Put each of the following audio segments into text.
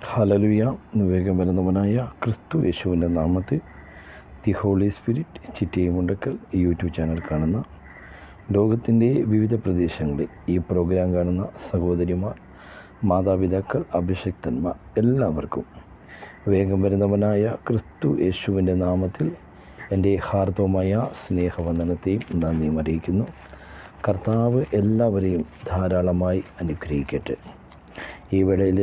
Hallelujah. വേഗം വരുന്നവനായ ക്രിസ്തു യേശുവിൻ്റെ നാമത്തിൽ ദി ഹോളി സ്പിരിറ്റ് ചിറ്റിയ മുണ്ടക്കൽ യൂട്യൂബ് ചാനൽ കാണുന്ന ലോകത്തിൻ്റെ വിവിധ പ്രദേശങ്ങളിൽ ഈ പ്രോഗ്രാം കാണുന്ന സഹോദരിമാർ, മാതാപിതാക്കൾ, അഭിഷിക്തന്മാർ എല്ലാവർക്കും വേഗം വരുന്നവനായ ക്രിസ്തു യേശുവിൻ്റെ നാമത്തിൽ എൻ്റെ ഹാർദവമായ സ്നേഹവന്ദനത്തെയും നന്ദിയും അറിയിക്കുന്നു. കർത്താവ് എല്ലാവരെയും ധാരാളമായി അനുഗ്രഹിക്കട്ടെ. ഈ വേളയിൽ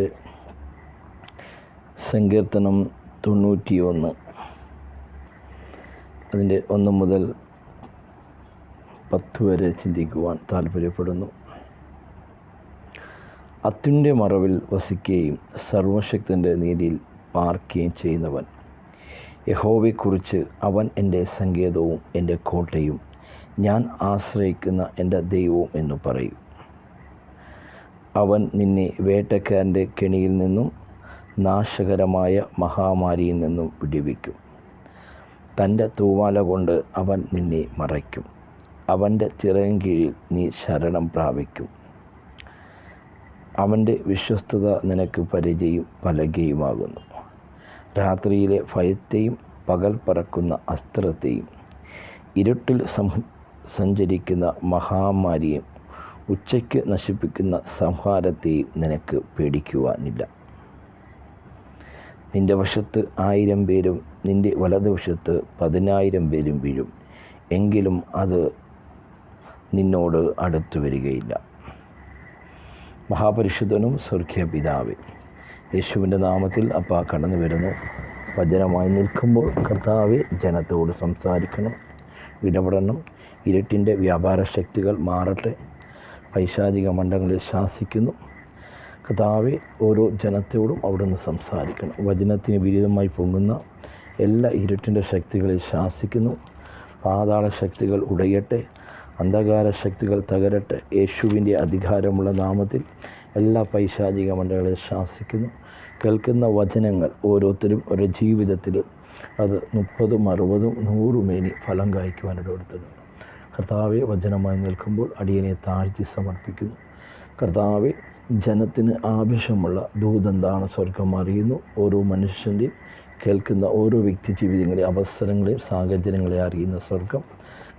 സങ്കീർത്തനം 91 അതിൻ്റെ 1 മുതൽ 10 വരെ ചിന്തിക്കുവാൻ താല്പര്യപ്പെടുന്നു. അത്യുന്നത മറവിൽ വസിക്കുകയും സർവശക്തൻ്റെ നീതിയിൽ പാർക്കുകയും ചെയ്യുന്നവൻ, യഹോവയെക്കുറിച്ച് അവൻ എൻ്റെ സങ്കേതവും എൻ്റെ കോട്ടയും ഞാൻ ആശ്രയിക്കുന്ന എൻ്റെ ദൈവവും എന്നു പറയും. അവൻ നിന്നെ വേട്ടക്കാരൻ്റെ കെണിയിൽ നിന്നും നാശകരമായ മഹാമാരിയിൽ നിന്നും വിടുവിക്കും. തൻ്റെ തൂവാല കൊണ്ട് അവൻ നിന്നെ മറയ്ക്കും. അവൻ്റെ ചിറകിൻ കീഴിൽ നീ ശരണം പ്രാപിക്കും. അവൻ്റെ വിശ്വസ്തത നിനക്ക് പരിചയും പലകയുമാകുന്നു. രാത്രിയിലെ ഭയത്തെയും പകൽ പറക്കുന്ന അസ്ത്രത്തെയും ഇരുട്ടിൽ സഞ്ചരിക്കുന്ന മഹാമാരിയും ഉച്ചയ്ക്ക് നശിപ്പിക്കുന്ന സംഹാരത്തെയും നിനക്ക് പേടിക്കുവാനില്ല. നിൻ്റെ വശത്ത് 1000 പേരും നിൻ്റെ വലതുവശത്ത് 10,000 പേരും വീഴും, എങ്കിലും അത് നിന്നോട് അടുത്തു വരികയില്ല. മഹാപരിശുദ്ധനും സ്വർഗീയ പിതാവേ, യേശുവിൻ്റെ നാമത്തിൽ അപ്പാ കടന്നു വരുന്നു. വചനമായി നിൽക്കുമ്പോൾ കർത്താവെ ജനത്തോട് സംസാരിക്കണം, ഇടപെടണം. ഇരുട്ടിൻ്റെ വ്യാപാര ശക്തികൾ മാറട്ടെ. പൈശാചിക മണ്ഡലങ്ങളിൽ ശാസിക്കുന്നു കർത്താവെ, ഓരോ ജനത്തോടും അവിടുന്ന് സംസാരിക്കണം. വചനത്തിന് വിരുദ്ധമായി പൊങ്ങുന്ന എല്ലാ ഇരുട്ടിൻ്റെ ശക്തികളെ ശാസിക്കുന്നു. പാതാള ശക്തികൾ ഉടയട്ടെ, അന്ധകാര ശക്തികൾ തകരട്ടെ. യേശുവിൻ്റെ അധികാരമുള്ള നാമത്തിൽ എല്ലാ പൈശാചിക മണ്ഡലങ്ങളെ ശാസിക്കുന്നു. കേൾക്കുന്ന വചനങ്ങൾ ഓരോരുത്തരും ഒരു ജീവിതത്തിൽ അത് 30, 60, 100 മേനി ഫലം കായ്ക്കുവാനിടവരുത്തുന്നു. കർത്താവെ, വചനമായി നിൽക്കുമ്പോൾ അടിയനെ താഴ്ത്തി സമർപ്പിക്കുന്നു. കർത്താവെ, ജനത്തിന് ആവശ്യമുള്ള ദൂതെന്താണ് സ്വർഗം അറിയുന്നു. ഓരോ മനുഷ്യൻ്റെയും കേൾക്കുന്ന ഓരോ വ്യക്തി ജീവിതങ്ങളെ, അവസരങ്ങളെ, സാഹചര്യങ്ങളെ അറിയുന്ന സ്വർഗം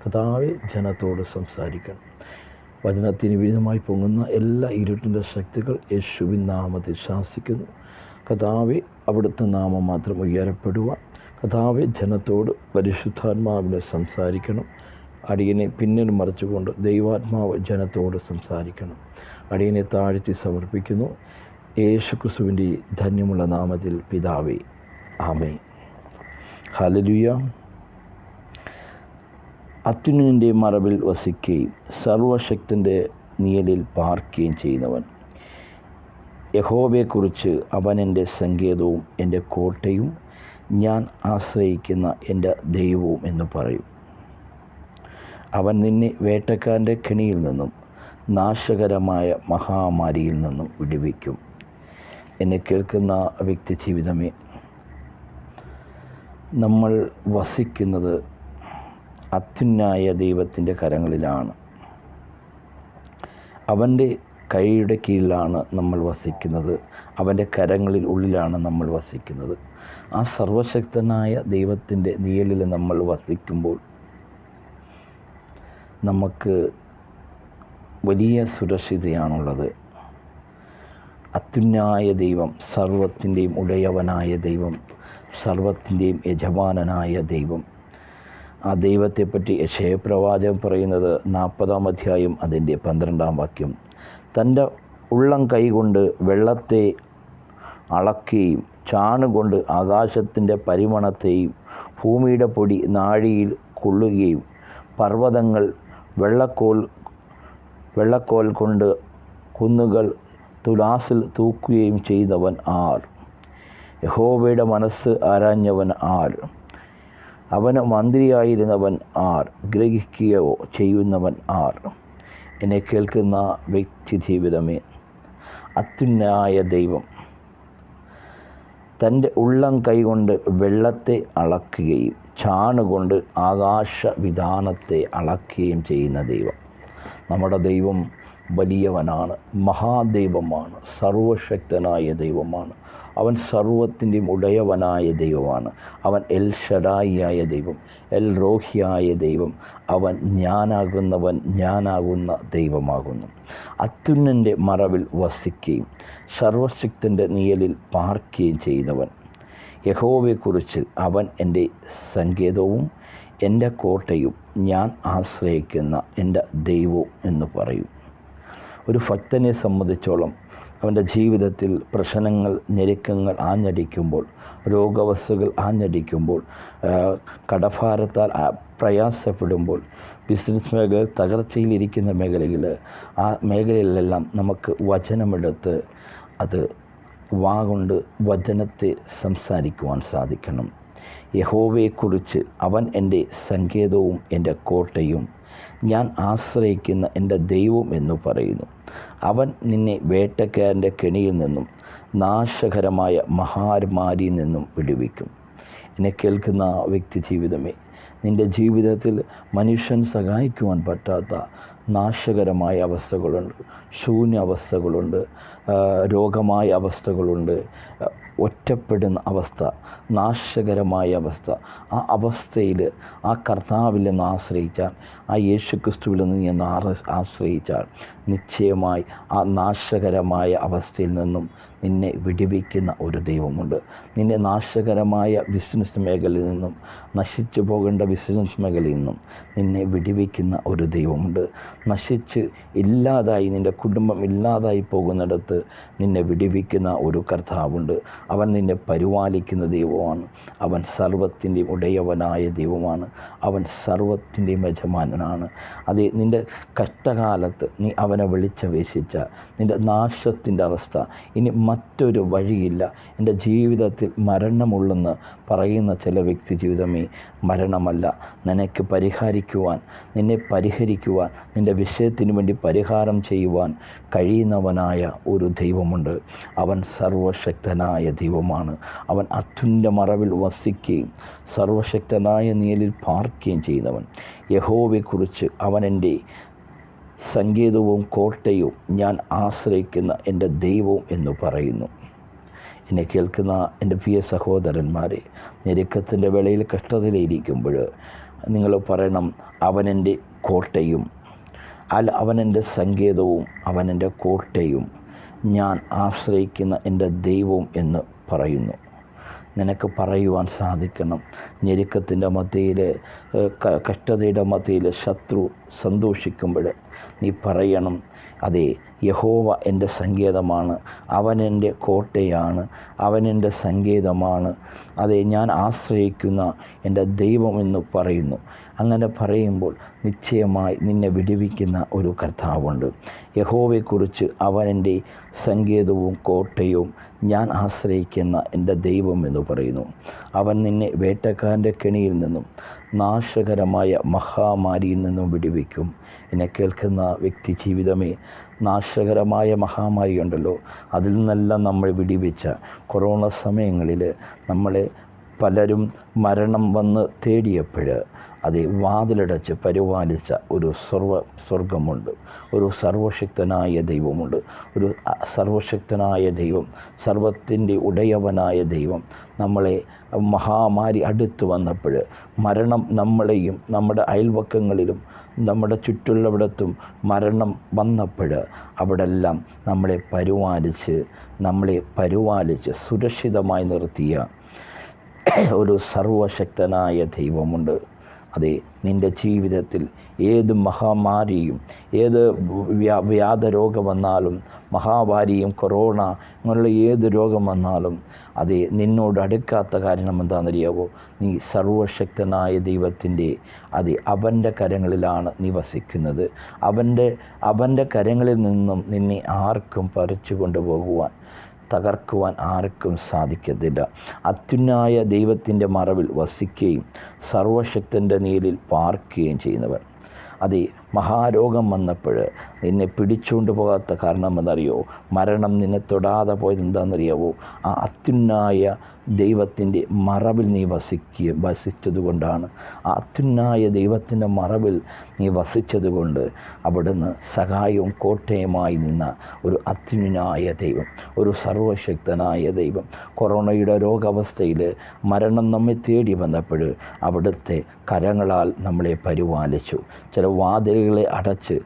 കർത്താവെ ജനത്തോട് സംസാരിക്കണം. വചനത്തിന് വിരുദ്ധമായി പൊങ്ങുന്ന എല്ലാ ഇരുട്ടിൻ്റെ ശക്തികൾ യേശുവിൻ നാമത്തിൽ ശാസിക്കുന്നു. കർത്താവെ, അവിടുത്തെ നാമം മാത്രം ഉയരപ്പെടുവാൻ കർത്താവെ ജനത്തോട് പരിശുദ്ധാത്മാവിനെ സംസാരിക്കണം. അടിയനെ പിന്നിൽ മറിച്ചുകൊണ്ട് ദൈവാത്മാവ് ജനത്തോട് സംസാരിക്കണം. അടിയനെ താഴ്ത്തി സമർപ്പിക്കുന്നു യേശുക്രിസ്തുവിൻ്റെ ധന്യമുള്ള നാമത്തിൽ പിതാവേ, ആമേൻ. ഹല്ലേലൂയ. അത്യുന്നതൻ്റെ മറവിൽ വസിക്കുകയും സർവശക്തൻ്റെ നിഴലിൽ പാർക്കുകയും ചെയ്യുന്നവൻ, യഹോവയെക്കുറിച്ച് അവൻ എൻ്റെ സങ്കേതവും എൻ്റെ കോട്ടയും ഞാൻ ആശ്രയിക്കുന്ന എൻ്റെ ദൈവവും എന്ന് പറയും. അവൻ നിന്നെ വേട്ടക്കാരൻ്റെ കെണിയിൽ നിന്നും നാശകരമായ മഹാമാരിയിൽ നിന്നും വിടുവിക്കും. എന്നെ കേൾക്കുന്ന വ്യക്തി ജീവിതമേ, നമ്മൾ വസിക്കുന്നത് അത്യുന്നതനായ ദൈവത്തിൻ്റെ കരങ്ങളിലാണ്. അവൻ്റെ കൈയുടെ കീഴിലാണ് നമ്മൾ വസിക്കുന്നത്. അവൻ്റെ കരങ്ങളിൽ ഉള്ളിലാണ് നമ്മൾ വസിക്കുന്നത്. ആ സർവശക്തനായ ദൈവത്തിൻ്റെ നിഴലിൽ നമ്മൾ വസിക്കുമ്പോൾ നമുക്ക് വലിയ സുരക്ഷിതയാണുള്ളത്. അത്യുന്നതനായ ദൈവം, സർവത്തിൻ്റെയും ഉടയവനായ ദൈവം, സർവത്തിൻ്റെയും യജമാനനായ ദൈവം, ആ ദൈവത്തെപ്പറ്റി യെശയ്യാപ്രവാചകൻ പറയുന്നത് 40-ാം അധ്യായം അതിൻ്റെ 12-ാം വാക്യം, തൻ്റെ ഉള്ളം കൈകൊണ്ട് വെള്ളത്തെ അളക്കുകയും ചാണുകൊണ്ട് ആകാശത്തിൻ്റെ പരിമണത്തെയും ഭൂമിയുടെ പൊടി നാഴിയിൽ കൊള്ളുകയും പർവ്വതങ്ങൾ വെള്ളക്കോൽ കൊണ്ട് കുന്നുകൾ തുലാസിൽ തൂക്കുകയും ചെയ്തവൻ ആർ? യഹോവയുടെ മനസ്സ് ആരാഞ്ഞവൻ ആർ? അവന് മന്ത്രിയായിരുന്നവൻ ആർ? ഗ്രഹിക്കുകയോ ചെയ്യുന്നവൻ ആർ? എന്നെ കേൾക്കുന്ന വ്യക്തി ജീവിതമേ, അത്യുന്നതനായ ദൈവം തൻ്റെ ഉള്ളം കൈകൊണ്ട് വെള്ളത്തെ അളക്കുകയും ചാണുകൊണ്ട് ആകാശവിധാനത്തെ അളക്കുകയും ചെയ്യുന്ന ദൈവം. നമ്മുടെ ദൈവം വലിയവനാണ്, മഹാദൈവമാണ്, സർവശക്തനായ ദൈവമാണ്. അവൻ സർവത്തിൻ്റെയും ഉടയവനായ ദൈവമാണ്. അവൻ എൽ ഷഡായിയായ ദൈവം, എൽ റോഹിയായ ദൈവം. അവൻ ഞാനാകുന്നവൻ, ഞാനാകുന്ന ദൈവമാകുന്നു. അത്യുന്നതൻ്റെ മറവിൽ വസിക്കുകയും സർവശക്തൻ്റെ നിഴലിൽ പാർക്കുകയും ചെയ്യുന്നവൻ. യഹോവയെക്കുറിച്ച് അവൻ എൻ്റെ സങ്കേതവും എൻ്റെ കോട്ടയും ഞാൻ ആശ്രയിക്കുന്ന എൻ്റെ ദൈവവും എന്ന് പറയും. ഒരു ഭക്തനെ സംബന്ധിച്ചോളം അവൻ്റെ ജീവിതത്തിൽ പ്രശ്നങ്ങൾ, ഞെരുക്കങ്ങൾ ആഞ്ഞടിക്കുമ്പോൾ, രോഗാവസ്ഥകൾ ആഞ്ഞടിക്കുമ്പോൾ, കടഭാരത്താൽ പ്രയാസപ്പെടുമ്പോൾ, ബിസിനസ് മേഖല തകർച്ചയിലിരിക്കുന്ന മേഖലയിൽ, ആ മേഖലയിലെല്ലാം നമുക്ക് വചനമെടുത്ത് അത് കൊണ്ട് വചനത്തെ സംസാരിക്കുവാൻ സാധിക്കണം. യഹോവയെക്കുറിച്ച് അവൻ എൻ്റെ സങ്കേതവും എൻ്റെ കോട്ടയും ഞാൻ ആശ്രയിക്കുന്ന എൻ്റെ ദൈവം എന്ന് പറയുന്നു. അവൻ നിന്നെ വേട്ടക്കാരൻ്റെ കെണിയിൽ നിന്നും നാശകരമായ മഹാമാരിയിൽ നിന്നും വിടുവിക്കും. എന്നെ കേൾക്കുന്ന വ്യക്തി ജീവിതമേ, നിൻ്റെ ജീവിതത്തിൽ മനുഷ്യൻ സഹായിക്കുവാൻ പറ്റാത്ത നാശകരമായ അവസ്ഥകളുണ്ട്, ശൂന്യാവസ്ഥകളുണ്ട്, രോഗമായ അവസ്ഥകളുണ്ട്, ഒറ്റപ്പെടുന്ന അവസ്ഥ, നാശകരമായ അവസ്ഥ. ആ അവസ്ഥയിൽ ആ കർത്താവിൽ നിന്ന് ആശ്രയിച്ചാൽ, ആ യേശു ക്രിസ്തുവിൽ നിന്ന് ആശ്രയിച്ചാൽ നിശ്ചയമായി ആ നാശകരമായ അവസ്ഥയിൽ നിന്നും നിന്നെ വിടുവിക്കുന്ന ഒരു ദൈവമുണ്ട്. നിന്നെ നാശകരമായ ബിസിനസ് മേഖലയിൽ നിന്നും, നശിച്ചു പോകേണ്ട ബിസിനസ് മേഖലയിൽ നിന്നും നിന്നെ വിടുവിക്കുന്ന ഒരു ദൈവമുണ്ട്. നശിച്ച് ഇല്ലാതായി, നിൻ്റെ കുടുംബം ഇല്ലാതായി പോകുന്നിടത്ത് നിന്നെ വിടുവിക്കുന്ന ഒരു കർത്താവുണ്ട്. അവൻ നിന്നെ പരിപാലിക്കുന്ന ദൈവമാണ്. അവൻ സർവത്തിൻ്റെയും ഉടയവനായ ദൈവമാണ്. അവൻ സർവത്തിൻ്റെയും യജമാനനാണ്. അതേ, നിൻ്റെ കഷ്ടകാലത്ത് നീ അവനെ വിളിച്ചപേക്ഷിച്ചാൽ, നിൻ്റെ നാശത്തിൻ്റെ അവസ്ഥ, ഇനി മറ്റൊരു വഴിയില്ല, എൻ്റെ ജീവിതത്തിൽ മരണമുള്ളെന്ന് പറയുന്ന ചില വ്യക്തി ജീവിതമേ, മരണമല്ല, നിനക്ക് പരിഹരിക്കുവാൻ, നിന്നെ പരിഹരിക്കുവാൻ, നിൻ്റെ വിഷയത്തിന് വേണ്ടി പരിഹാരം ചെയ്യുവാൻ കഴിയുന്നവനായ ഒരു ദൈവമുണ്ട്. അവൻ സർവശക്തനായ ദൈവമാണ്. അവൻ അത്യുന്നത മറവിൽ വസിക്കുകയും സർവശക്തനായ നിഴലിൽ പാർക്കുകയും ചെയ്യുന്നവൻ. യഹോവയെക്കുറിച്ച് അവൻ എൻ്റെ സങ്കേതവും കോട്ടയും ഞാൻ ആശ്രയിക്കുന്ന എൻ്റെ ദൈവവും എന്ന് പറയുന്നു. എന്നെ കേൾക്കുന്ന എൻ്റെ പ്രിയ സഹോദരന്മാരെ, ഞെരുക്കത്തിൻ്റെ വേളയിൽ കഷ്ടതയിലിരിക്കുമ്പോൾ നിങ്ങൾ പറയണം, അവനെൻ്റെ കോട്ടയും, അവനെൻ്റെ സങ്കേതവും അവനെൻ്റെ കോട്ടയും ഞാൻ ആശ്രയിക്കുന്ന എൻ്റെ ദൈവവും എന്ന് പറയുന്നു. നിനക്ക് പറയുവാൻ സാധിക്കണം. ഞെരുക്കത്തിൻ്റെ മധ്യയിൽ, കഷ്ടതയുടെ മധ്യയിൽ ശത്രു സന്തോഷിക്കുമ്പോൾ നീ പറയണം, അതെ, യഹോവ എൻ്റെ സങ്കേതമാണ്, അവനെൻ്റെ കോട്ടയാണ്, അവനെൻ്റെ സങ്കേതമാണ്, അതെ, ഞാൻ ആശ്രയിക്കുന്ന എൻ്റെ ദൈവം എന്ന് പറയുന്നു. അങ്ങനെ പറയുമ്പോൾ നിശ്ചയമായി നിന്നെ വിടുവിക്കുന്ന ഒരു കർത്താവുണ്ട്. യഹോവയെക്കുറിച്ച് അവനെൻ്റെ സങ്കേതവും കോട്ടയും ഞാൻ ആശ്രയിക്കുന്ന എൻ്റെ ദൈവം എന്ന് പറയുന്നു. അവൻ നിന്നെ വേട്ടക്കാരൻ്റെ കെണിയിൽ നിന്നും നാശകരമായ മഹാമാരിയിൽ നിന്നും വിടുവിക്കും. എന്നെ കേൾക്കുന്ന വ്യക്തി ജീവിതമേ, നാശകരമായ മഹാമാരിയുണ്ടല്ലോ, അതിൽ നിന്നെല്ലാം നമ്മൾ വിടുവിച്ച കൊറോണ സമയങ്ങളിൽ നമ്മളെ പലരും മരണം വന്ന് തേടിയപ്പോൾ അത് വാതിലടച്ച് പരിപാലിച്ച ഒരു സ്വർഗമുണ്ട്, ഒരു സർവശക്തനായ ദൈവമുണ്ട്. ഒരു സർവശക്തനായ ദൈവം, സർവത്തിൻ്റെ ഉടയവനായ ദൈവം നമ്മളെ മഹാമാരി അടുത്ത് വന്നപ്പോൾ, മരണം നമ്മളെയും നമ്മുടെ അയൽവക്കങ്ങളിലും നമ്മുടെ ചുറ്റുള്ളവിടത്തും മരണം വന്നപ്പോൾ അവിടെല്ലാം നമ്മളെ പരിപാലിച്ച് സുരക്ഷിതമായി നിർത്തിയ ഒരു സർവശക്തനായ ദൈവമുണ്ട്. അതെ, നിൻ്റെ ജീവിതത്തിൽ ഏത് മഹാമാരിയും, ഏത് വ്യാധരോഗം വന്നാലും, മഹാമാരിയും കൊറോണ അങ്ങനെയുള്ള ഏത് രോഗം വന്നാലും, അതെ, നിന്നോട് അടുക്കാത്ത കാരണം എന്താണെന്നറിയാവോ? നീ സർവശക്തനായ ദൈവത്തിൻ്റെ, അതെ, അവൻ്റെ കരങ്ങളിലാണ് നീ വസിക്കുന്നത്. അവൻ്റെ കരങ്ങളിൽ നിന്നും നിന്നെ ആർക്കും പറിച്ചു കൊണ്ടുപോകുവാൻ, തകർക്കുവാൻ ആർക്കും സാധിക്കത്തില്ല. അത്യുന്നതനായ ദൈവത്തിൻ്റെ മറവിൽ വസിക്കുകയും സർവശക്തൻ്റെ നിഴലിൽ പാർക്കുകയും ചെയ്യുന്നവൻ. അതെ, മഹാരോഗം വന്നപ്പോൾ നിന്നെ പിടിച്ചുകൊണ്ട് പോകാത്ത കാരണം എന്നറിയോ? മരണം നിന്നെ തൊടാതെ പോയത് എന്താണെന്നറിയാവോ? ആ അത്യുന്നത ദൈവത്തിൻ്റെ മറവിൽ നീ വസിച്ചതുകൊണ്ടാണ്. ആ അത്യുന്നത ദൈവത്തിൻ്റെ മറവിൽ നീ വസിച്ചതുകൊണ്ട് അവിടുന്ന് സഹായവും കോട്ടയുമായി നിന്ന ഒരു അത്യുന്നത ദൈവം, ഒരു സർവശക്തനായ ദൈവം. കൊറോണയുടെ രോഗാവസ്ഥയിൽ മരണം നമ്മെ തേടി വന്നപ്പോൾ അവിടുത്തെ കരങ്ങളാൽ നമ്മളെ പരിപാലിച്ചു. ചില വാതിലുകളെ അടച്ച്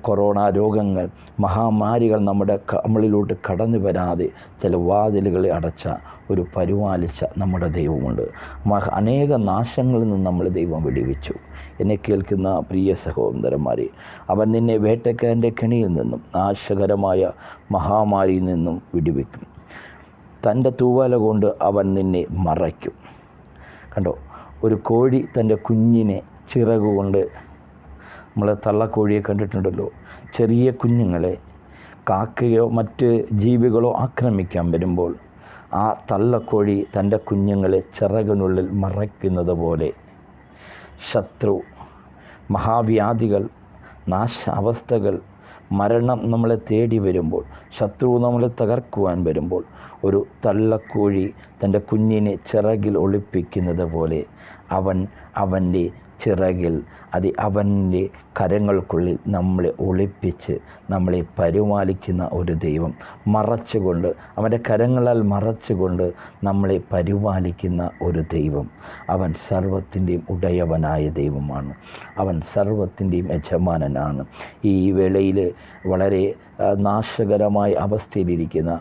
കൊറോണ രോഗങ്ങൾ, മഹാമാരികൾ നമ്മളിലോട്ട് കടന്നു വരാതെ ചില വാതിലുകളെ അടച്ച ഒരു പരിപാലിച്ച നമ്മുടെ ദൈവമുണ്ട്. അനേക നാശങ്ങളിൽ നിന്ന് നമ്മൾ ദൈവം വിടുവിച്ചു. എന്നെ കേൾക്കുന്ന പ്രിയ സഹോദരന്മാരെ, അവൻ നിന്നെ വേട്ടക്കാരൻ്റെ കെണിയിൽ നിന്നും നാശകരമായ മഹാമാരിയിൽ നിന്നും വിടുവിക്കും. തൻ്റെ തൂവാല കൊണ്ട് അവൻ നിന്നെ മറയ്ക്കും. കണ്ടോ, ഒരു കോഴി തൻ്റെ കുഞ്ഞിനെ ചിറകുകൊണ്ട്, നമ്മൾ തള്ളക്കോഴിയെ കണ്ടിട്ടുണ്ടല്ലോ, ചെറിയ കുഞ്ഞുങ്ങളെ കാക്കയോ മറ്റ് ജീവികളോ ആക്രമിക്കാൻ വരുമ്പോൾ ആ തള്ളക്കോഴി തൻ്റെ കുഞ്ഞുങ്ങളെ ചിറകിനുള്ളിൽ മറയ്ക്കുന്നത് പോലെ ശത്രു, മഹാവ്യാധികൾ, നാശാവസ്ഥകൾ, മരണം നമ്മളെ തേടി വരുമ്പോൾ, ശത്രു നമ്മളെ തകർക്കുവാൻ വരുമ്പോൾ ഒരു തള്ളക്കോഴി തൻ്റെ കുഞ്ഞിനെ ചിറകിൽ ഒളിപ്പിക്കുന്നത് പോലെ അവൻ്റെ ചിറകിൽ, അവൻ്റെ കരങ്ങൾക്കുള്ളിൽ നമ്മളെ ഒളിപ്പിച്ച് നമ്മളെ പരിപാലിക്കുന്ന ഒരു ദൈവം, മറച്ചുകൊണ്ട്, അവൻ്റെ കരങ്ങളാൽ മറച്ചുകൊണ്ട് നമ്മളെ പരിപാലിക്കുന്ന ഒരു ദൈവം. അവൻ സർവ്വത്തിൻ്റെയും ഉടയവനായ ദൈവമാണ്. അവൻ സർവ്വത്തിൻ്റെയും യജമാനനാണ്. ഈ വേളയിൽ വളരെ നാശകരമായ അവസ്ഥയിലിരിക്കുന്ന,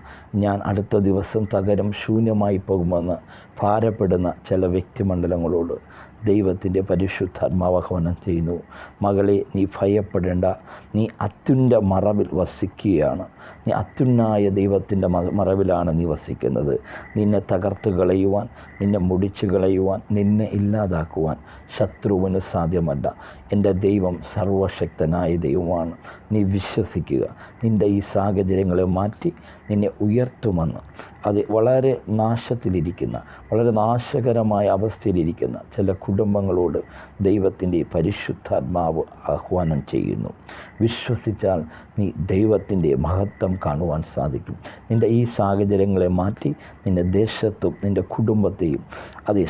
ഞാൻ അടുത്ത ദിവസം തകരം ശൂന്യമായി പോകുമെന്ന് ഭാരപ്പെടുന്ന ചില വ്യക്തിമണ്ഡലങ്ങളോട് ദൈവത്തിൻ്റെ പരിശുദ്ധാത്മാവ് ആഹ്വാനം ചെയ്യുന്നു. മകളെ, നീ ഭയപ്പെടേണ്ട. നീ അത്യുന്നത മറവിൽ വസിക്കുകയാണ്. നീ അത്യുന്നത ദൈവത്തിൻ്റെ മറവിലാണ് നീ വസിക്കുന്നത്. നിന്നെ തകർത്ത് കളയുവാൻ, നിന്നെ മുടിച്ചു കളയുവാൻ, നിന്നെ ഇല്ലാതാക്കുവാൻ ശത്രുവിന് സാധ്യമല്ല. എൻ്റെ ദൈവം സർവശക്തനായ ദൈവമാണ്. നീ വിശ്വസിക്കുക. നിൻ്റെ ഈ സാഹചര്യങ്ങളെ മാറ്റി നിന്നെ ഉയർത്തുമെന്ന്. അത് വളരെ നാശത്തിലിരിക്കുന്ന, വളരെ നാശകരമായ അവസ്ഥയിലിരിക്കുന്ന ചില കുടുംബങ്ങളോട് ദൈവത്തിൻ്റെ പരിശുദ്ധാത്മാവ് ആഹ്വാനം ചെയ്യുന്നു. വിശ്വസിച്ചാൽ നീ ദൈവത്തിൻ്റെ മഹത്വം കാണുവാൻ സാധിക്കും. നിൻ്റെ ഈ സാഹചര്യങ്ങളെ മാറ്റി നിൻ്റെ ദേശത്തും നിൻ്റെ കുടുംബത്തെയും,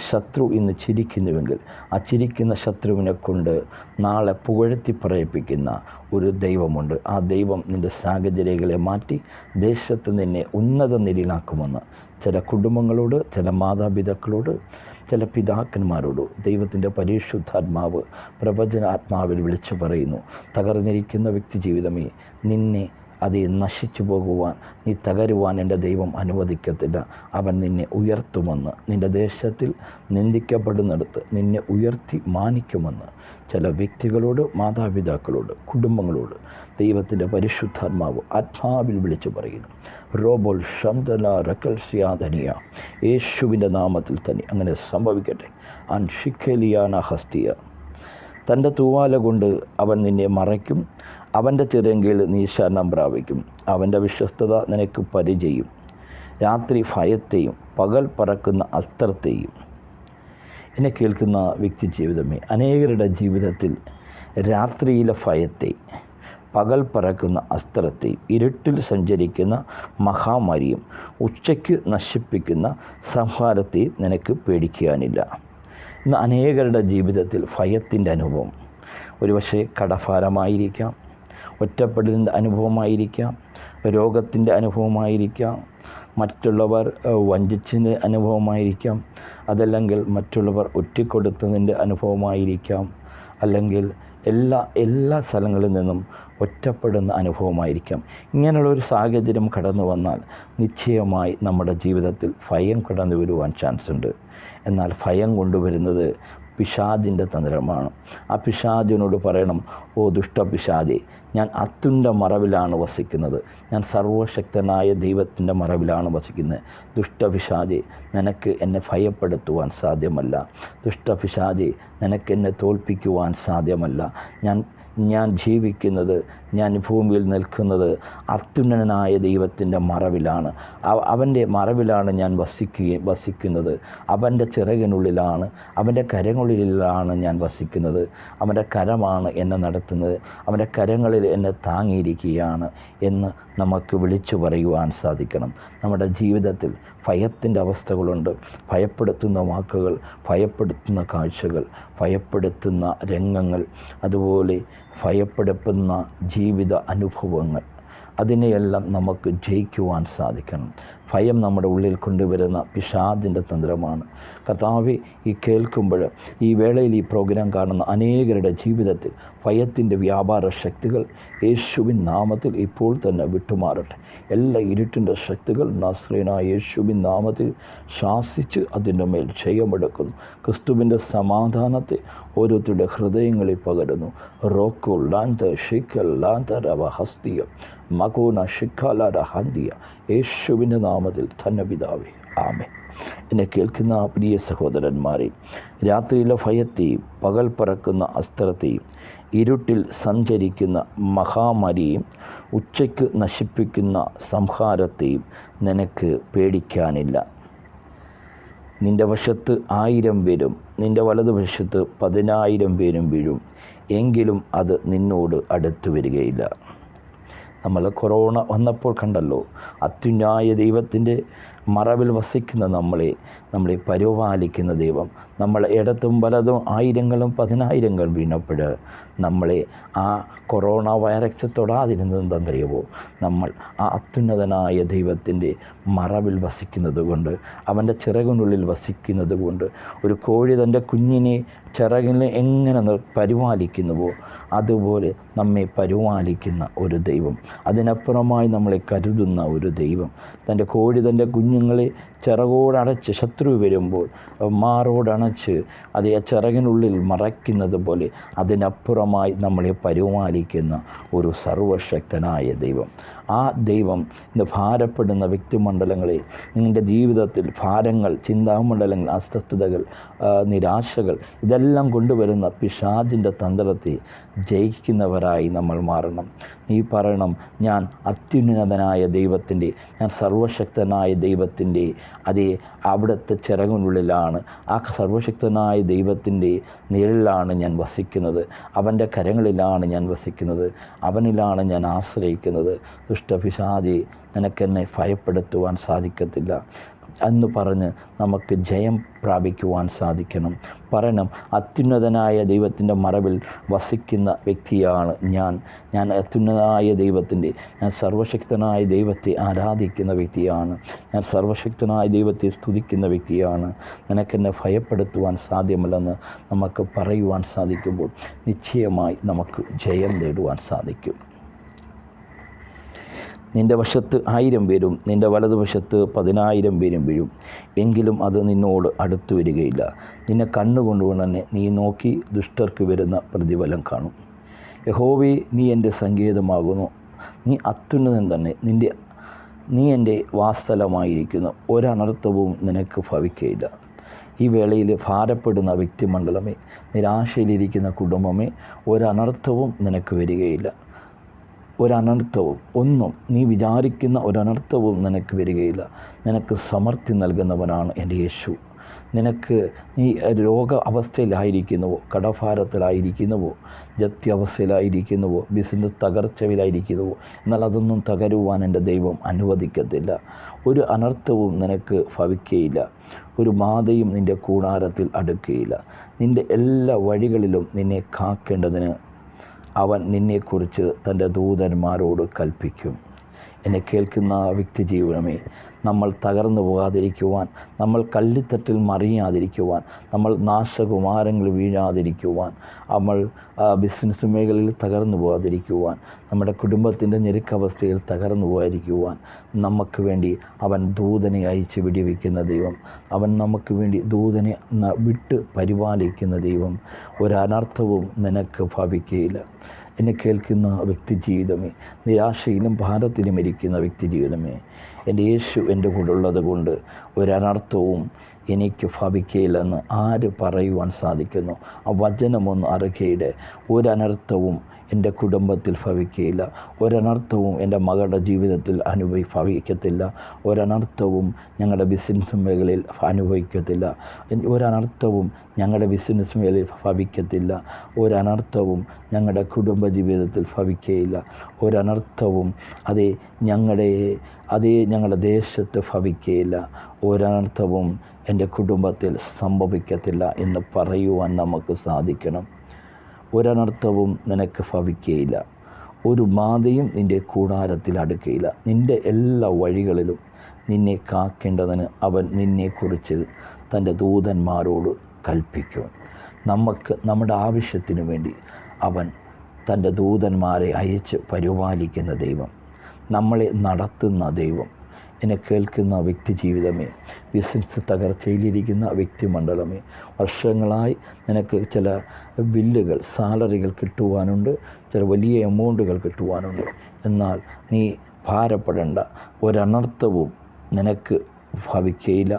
ശത്രു ഇന്ന് ചിരിക്കുന്നുവെങ്കിൽ ആ ചിരിക്കുന്ന ശത്രുവിനെ കൊണ്ട് നാളെ പുകഴ്ത്തി പറയിപ്പിക്കുന്ന ഒരു ദൈവമുണ്ട്. ആ ദൈവം നിൻ്റെ സാഹചര്യങ്ങളെ മാറ്റി ദേശത്ത് നിന്നെ ഉന്നത നിലയിലാക്കുമെന്ന് ചില കുടുംബങ്ങളോട്, ചില മാതാപിതാക്കളോട്, ചില പിതാക്കന്മാരോട് ദൈവത്തിൻ്റെ പരിശുദ്ധാത്മാവ് പ്രവചനാത്മാവിൽ വിളിച്ചു പറയുന്നു. തകർന്നിരിക്കുന്ന വ്യക്തി ജീവിതമേ, നിന്നെ നശിച്ചു പോകുവാൻ, നീ തകരുവാൻ എൻ്റെ ദൈവം അനുവദിക്കത്തില്ല. അവൻ നിന്നെ ഉയർത്തുമെന്ന്, നിൻ്റെ ദേശത്തിൽ നിന്ദിക്കപ്പെടുന്നിടത്ത് നിന്നെ ഉയർത്തി മാനിക്കുമെന്ന് ചില വ്യക്തികളോട്, മാതാപിതാക്കളോട്, കുടുംബങ്ങളോട് ദൈവത്തിൻ്റെ പരിശുദ്ധാത്മാവ് ആത്മാവിൽ വിളിച്ചു പറയുന്നു. റോബോൾ ഷംദല റക്കൽസിയാധനിയ, യേശുവിൻ്റെ നാമത്തിൽ തന്നെ അങ്ങനെ സംഭവിക്കട്ടെ. അൻഷിഖലിയാന ഹസ്തിയ, തൻ്റെ തൂവാല കൊണ്ട് അവൻ നിന്നെ മറയ്ക്കും. അവൻ്റെ ചിറങ്കിൽ നീ ശരണം പ്രാപിക്കും. അവൻ്റെ വിശ്വസ്തത നിനക്ക് പരിചയം. രാത്രി ഭയത്തെയും പകൽ പറക്കുന്ന അസ്ത്രത്തെയും. എന്നെ കേൾക്കുന്ന വ്യക്തി ജീവിതമേ, അനേകരുടെ ജീവിതത്തിൽ രാത്രിയിലെ ഭയത്തെ, പകൽ പറക്കുന്ന അസ്ത്രത്തെയും, ഇരുട്ടിൽ സഞ്ചരിക്കുന്ന മഹാമാരിയും, ഉച്ചയ്ക്ക് നശിപ്പിക്കുന്ന സംഹാരത്തെയും നിനക്ക് പേടിക്കാനില്ല. ഇന്ന് അനേകരുടെ ജീവിതത്തിൽ ഭയത്തിൻ്റെ അനുഭവം, ഒരുപക്ഷെ കടഭാരമായിരിക്കാം, ഒറ്റപ്പെടലിൻ്റെ അനുഭവമായിരിക്കാം, രോഗത്തിൻ്റെ അനുഭവമായിരിക്കാം, മറ്റുള്ളവർ വഞ്ചിച്ചതിൻ്റെ അനുഭവമായിരിക്കാം, അതല്ലെങ്കിൽ മറ്റുള്ളവർ ഒറ്റിക്കൊടുത്തതിൻ്റെ അനുഭവമായിരിക്കാം, അല്ലെങ്കിൽ എല്ലാ സ്ഥലങ്ങളിൽ നിന്നും ഒറ്റപ്പെടുന്ന അനുഭവമായിരിക്കാം. ഇങ്ങനെയുള്ളൊരു സാഹചര്യം കടന്നു വന്നാൽ നിശ്ചയമായി നമ്മുടെ ജീവിതത്തിൽ ഭയം കടന്നു വരുവാൻ ചാൻസ് ഉണ്ട്. എന്നാൽ ഭയം കൊണ്ടുവരുന്നത് പിശാചിൻ്റെ തന്ത്രമാണ്. ആ പിശാചിനോട് പറയണം, ഓ ദുഷ്ടപിശാചേ, ഞാൻ അത്യുന്നത മറവിലാണ് വസിക്കുന്നത്, ഞാൻ സർവശക്തനായ ദൈവത്തിൻ്റെ മറവിലാണ് വസിക്കുന്നത്. ദുഷ്ടപിശാചേ, നിനക്ക് എന്നെ ഭയപ്പെടുത്തുവാൻ സാധ്യമല്ല. ദുഷ്ടപിശാചേ, നിനക്കെന്നെ തോൽപ്പിക്കുവാൻ സാധ്യമല്ല. ഞാൻ ജീവിക്കുന്നത് ഞാൻ ഭൂമിയിൽ നിൽക്കുന്നത് അത്യുന്നതനായ ദൈവത്തിൻ്റെ മറവിലാണ്. അവൻ്റെ മറവിലാണ് ഞാൻ വസിക്കുന്നത്. അവൻ്റെ ചിറകിനുള്ളിലാണ്, അവൻ്റെ കരങ്ങളിലാണ് ഞാൻ വസിക്കുന്നത്. അവൻ്റെ കരമാണ് എന്നെ നടത്തുന്നത്. അവൻ്റെ കരങ്ങളിൽ എന്നെ താങ്ങിയിരിക്കുകയാണ് എന്ന് നമുക്ക് വിളിച്ചു പറയുവാൻ സാധിക്കണം. നമ്മുടെ ജീവിതത്തിൽ ഭയത്തിൻ്റെ അവസ്ഥകളുണ്ട്. ഭയപ്പെടുത്തുന്ന വാക്കുകൾ, ഭയപ്പെടുത്തുന്ന കാഴ്ചകൾ, ഭയപ്പെടുത്തുന്ന രംഗങ്ങൾ, അതുപോലെ ഭയപ്പെടുത്തുന്ന ജീവിത അനുഭവങ്ങൾ, അതിനെയെല്ലാം നമുക്ക് ജയിക്കുവാൻ സാധിക്കണം. ഭയം നമ്മുടെ ഉള്ളിൽ കൊണ്ടുവരുന്ന പിശാചിൻ്റെ തന്ത്രമാണ്. കർത്താവേ, ഈ കേൾക്കുമ്പോൾ, ഈ വേളയിൽ ഈ പ്രോഗ്രാം കാണുന്ന അനേകരുടെ ജീവിതത്തിൽ ഭയത്തിൻ്റെ വ്യാപാര ശക്തികൾ യേശുവിൻ നാമത്തിൽ ഇപ്പോൾ തന്നെ വിട്ടുമാറട്ടെ. എല്ലാ ഇരുട്ടിൻ്റെ ശക്തികൾ നസ്രേനായ യേശുവിൻ നാമത്തിൽ ശാസിച്ച് അതിൻ്റെ മേൽ ജയമെടുക്കുന്നു. ക്രിസ്തുവിൻ്റെ സമാധാനത്തെ ഓരോരുത്തരുടെ ഹൃദയങ്ങളിൽ പകരുന്നു. റോക്കോ ലാന്ത ഷിക്കൽ ലാന്തരവ ഹസ്തിയ മകോന ഷിക്കാലര ഹന്തിയ യേശുവിൻ്റെ നാമത്തിൽ തന്നെ പിതാവേ, ആമേൻ. എന്നെ കേൾക്കുന്ന പ്രിയ സഹോദരന്മാരെ, രാത്രിയിലെ ഭയത്തെയും പകൽ പറക്കുന്ന അസ്ത്രത്തെയും ഇരുട്ടിൽ സഞ്ചരിക്കുന്ന മഹാമാരിയും ഉച്ചയ്ക്ക് നശിപ്പിക്കുന്ന സംഹാരത്തെയും നിനക്ക് പേടിക്കാനില്ല. നിൻ്റെ വശത്ത് 1000 പേരും നിൻ്റെ വലതുവശത്ത് 10,000 പേരും വീഴും, എങ്കിലും അത് നിന്നോട് അടുത്തു വരികയില്ല. നമ്മൾ കൊറോണ വന്നപ്പോൾ കണ്ടല്ലോ, അത്യുന്നത ദൈവത്തിൻ്റെ മറവിൽ വസിക്കുന്ന നമ്മളെ പരിപാലിക്കുന്ന ദൈവം, നമ്മളെ ഇടത്തും വലതും 1000ങ്ങളും 10,000ങ്ങളും വീണപ്പോൾ നമ്മളെ ആ കൊറോണ വൈറസ് തൊടാതിരുന്നതെന്തറിയുമോ? നമ്മൾ ആ അത്യുന്നതനായ ദൈവത്തിൻ്റെ മറവിൽ വസിക്കുന്നത് കൊണ്ട്, അവൻ്റെ ചിറകിനുള്ളിൽ വസിക്കുന്നത് കൊണ്ട്, ഒരു കോഴി തൻ്റെ കുഞ്ഞിനെ ചിറകിനെ എങ്ങനെ പരിപാലിക്കുന്നുവോ അതുപോലെ നമ്മെ പരിപാലിക്കുന്ന ഒരു ദൈവം, അതിനപ്പുറമായി നമ്മളെ കരുതുന്ന ഒരു ദൈവം, തൻ്റെ കോഴി തൻ്റെ കുഞ്ഞുങ്ങളെ ചിറകോടടച്ച് ശത്രു വരുമ്പോൾ മാറോടണച്ച് അതേ ചിറകിനുള്ളിൽ മറയ്ക്കുന്നത് പോലെ അതിനപ്പുറമായി നമ്മളെ പരിപാലിക്കുന്ന ഒരു സർവശക്തനായ ദൈവം. ആ ദൈവം ഇന്ന് ഭാരപ്പെടുന്ന വ്യക്തിമണ്ഡലങ്ങളെ, നിങ്ങളുടെ ജീവിതത്തിൽ ഭാരങ്ങൾ, ചിന്താമണ്ഡലങ്ങൾ, അസ്വസ്ഥതകൾ, നിരാശകൾ, ഇതെല്ലാം കൊണ്ടുവരുന്ന പിശാചിൻ്റെ തന്ത്രത്തെ ജയിക്കുന്നവരായി നമ്മൾ മാറണം. നീ പറയണം, ഞാൻ അത്യുന്നതനായ ദൈവത്തിൻ്റെ, ഞാൻ സർവശക്തനായ ദൈവത്തിൻ്റെ അതേ അവിടുത്തെ ചിറകിനുള്ളിലാണ്, ആ സർവശക്തനായ ദൈവത്തിൻ്റെ നിഴലിലാണ് ഞാൻ വസിക്കുന്നത്. അവൻ്റെ കരങ്ങളിലാണ് ഞാൻ വസിക്കുന്നത്. അവനിലാണ് ഞാൻ ആശ്രയിക്കുന്നത്. ദുഷ്ടപിശാചേ, നിനക്കെന്നെ ഭയപ്പെടുത്തുവാൻ സാധിക്കത്തില്ല എന്ന് പറഞ്ഞ് നമുക്ക് ജയം പ്രാപിക്കുവാൻ സാധിക്കണം. പറയണം, അത്യുന്നതനായ ദൈവത്തിൻ്റെ മറവിൽ വസിക്കുന്ന വ്യക്തിയാണ് ഞാൻ അത്യുന്നതനായ ദൈവത്തിൻ്റെ, ഞാൻ സർവശക്തനായ ദൈവത്തെ ആരാധിക്കുന്ന വ്യക്തിയാണ്, ഞാൻ സർവശക്തനായ ദൈവത്തെ സ്തുതിക്കുന്ന വ്യക്തിയാണ്. നിനക്കെന്നെ ഭയപ്പെടുത്തുവാൻ സാധ്യമല്ലെന്ന് നമുക്ക് പറയുവാൻ സാധിക്കുമ്പോൾ നിശ്ചയമായി നമുക്ക് ജയം നേടുവാൻ സാധിക്കും. നിൻ്റെ വശത്ത് 1000 പേരും നിൻ്റെ വലതുവശത്ത് 10,000 പേരും വീഴും, എങ്കിലും അത് നിന്നോട് അടുത്തു വരികയില്ല. നിന്നെ കണ്ണുകൊണ്ടുകൊണ്ട് തന്നെ നീ നോക്കി ദുഷ്ടർക്ക് വരുന്ന പ്രതിഫലം കാണും. യഹോവേ, നീ എൻ്റെ സങ്കേതമാകുന്നു, നീ അത്യുന്നതൻ തന്നെ, നീ എൻ്റെ വാസസ്ഥലമായിരിക്കുന്നു, ഒരനർത്ഥവും നിനക്ക് ഭവിക്കുകയില്ല. ഈ വേളയിൽ ഭാരപ്പെടുന്ന വ്യക്തിമണ്ഡലമേ, നിരാശയിലിരിക്കുന്ന കുടുംബമേ, ഒരനർത്ഥവും നിനക്ക് വരികയില്ല. ഒരനർത്ഥവും, ഒന്നും നീ വിചാരിക്കുന്ന ഒരനർത്ഥവും നിനക്ക് വരികയില്ല. നിനക്ക് സമൃദ്ധി നൽകുന്നവനാണ് എൻ്റെ യേശു. നീ രോഗ അവസ്ഥയിലായിരിക്കുന്നുവോ, കടഭാരത്തിലായിരിക്കുന്നുവോ, ജപ്തി ബിസിനസ് തകർച്ചയിലായിരിക്കുന്നുവോ, എന്നാൽ അതൊന്നും തകരുവാൻ എൻ്റെ ദൈവം അനുവദിക്കത്തില്ല. ഒരു അനർത്ഥവും നിനക്ക് ഭവിക്കുകയില്ല. ഒരു ബാധയും നിൻ്റെ കൂടാരത്തിൽ അടുക്കുകയില്ല. നിൻ്റെ എല്ലാ വഴികളിലും നിന്നെ കാക്കേണ്ടതിന് അവൻ നിന്നെക്കുറിച്ച് തൻ്റെ ദൂതന്മാരോട് കൽപ്പിക്കും. എന്നെ കേൾക്കുന്ന വ്യക്തിജീവനമേ, നമ്മൾ തകർന്നു പോകാതിരിക്കുവാൻ, നമ്മൾ കള്ളിത്തട്ടിൽ മറിയാതിരിക്കുവാൻ, നമ്മൾ നാശകുമാരങ്ങൾ വീഴാതിരിക്കുവാൻ, നമ്മൾ ബിസിനസ് മേഖലയിൽ തകർന്നു പോകാതിരിക്കുവാൻ, നമ്മുടെ കുടുംബത്തിൻ്റെ ഞെരുക്കവസ്ഥയിൽ തകർന്നു പോകാതിരിക്കുവാൻ നമുക്ക് വേണ്ടി അവൻ ദൂതനെ അയച്ച് വിടിവെക്കുന്ന ദൈവം. അവൻ നമുക്ക് വേണ്ടി ദൂതനെ വിട്ട് പരിപാലിക്കുന്ന ദൈവം. ഒരനർത്ഥവും നിനക്ക് ഭവിക്കുകയില്ല. എന്നെ കേൾക്കുന്ന വ്യക്തിജീവിതമേ, നിരാശയിലും ഭാരത്തിലും ഇരിക്കുന്ന വ്യക്തിജീവിതമേ, എൻ്റെ യേശു എൻ്റെ കൂടെ ഉള്ളത് കൊണ്ട് ഒരനർത്ഥവും എനിക്ക് ഭവിക്കയില്ലെന്ന് ആര് പറയുവാൻ സാധിക്കുന്നു? ആ വചനമൊന്ന് അറികയുടെ ഒരനർത്ഥവും എൻ്റെ കുടുംബത്തിൽ ഭവിക്കയില്ല, ഒരനർത്ഥവും എൻ്റെ മകളുടെ ജീവിതത്തിൽ ഭവിക്കത്തില്ല, ഒരനർത്ഥവും ഞങ്ങളുടെ ബിസിനസ് മേഖലയിൽ അനുഭവിക്കത്തില്ല, ഒരനർത്ഥവും ഞങ്ങളുടെ ബിസിനസ് മേഖലയിൽ ഭവിക്കത്തില്ല, ഒരനർത്ഥവും ഞങ്ങളുടെ കുടുംബ ജീവിതത്തിൽ ഭവിക്കയില്ല, ഒരനർത്ഥവും ഞങ്ങളുടെ ദേശത്ത് ഭവിക്കയില്ല, ഒരനർത്ഥവും എൻ്റെ കുടുംബത്തിൽ സംഭവിക്കത്തില്ല എന്ന് പറയുവാൻ നമുക്ക് സാധിക്കണം. ഒരനർത്ഥവും നിനക്ക് ഭവിക്കയില്ല, ഒരു ബാധയും നിൻ്റെ കൂടാരത്തിൽ അടുക്കയില്ല. നിൻ്റെ എല്ലാ വഴികളിലും നിന്നെ കാക്കേണ്ടതിന് അവൻ നിന്നെക്കുറിച്ച് തൻ്റെ ദൂതന്മാരോട് കൽപ്പിക്കും. നമ്മുടെ ആവശ്യത്തിനു വേണ്ടി അവൻ തൻ്റെ ദൂതന്മാരെ അയച്ച് പരിപാലിക്കുന്ന ദൈവം, നമ്മളെ നടത്തുന്ന ദൈവം. എന്നെ കേൾക്കുന്ന വ്യക്തി ജീവിതമേ, ബിസിനസ് തകർച്ചയിലിരിക്കുന്ന വ്യക്തിമണ്ഡലമേ, വർഷങ്ങളായി നിനക്ക് ചില ബില്ലുകൾ, സാലറികൾ കിട്ടുവാനുണ്ട്, ചില വലിയ എമൗണ്ടുകൾ കിട്ടുവാനുണ്ട്. എന്നാൽ നീ ഭാരപ്പെടേണ്ട, ഒരനർത്ഥവും നിനക്ക് ഭവിക്കയില്ല,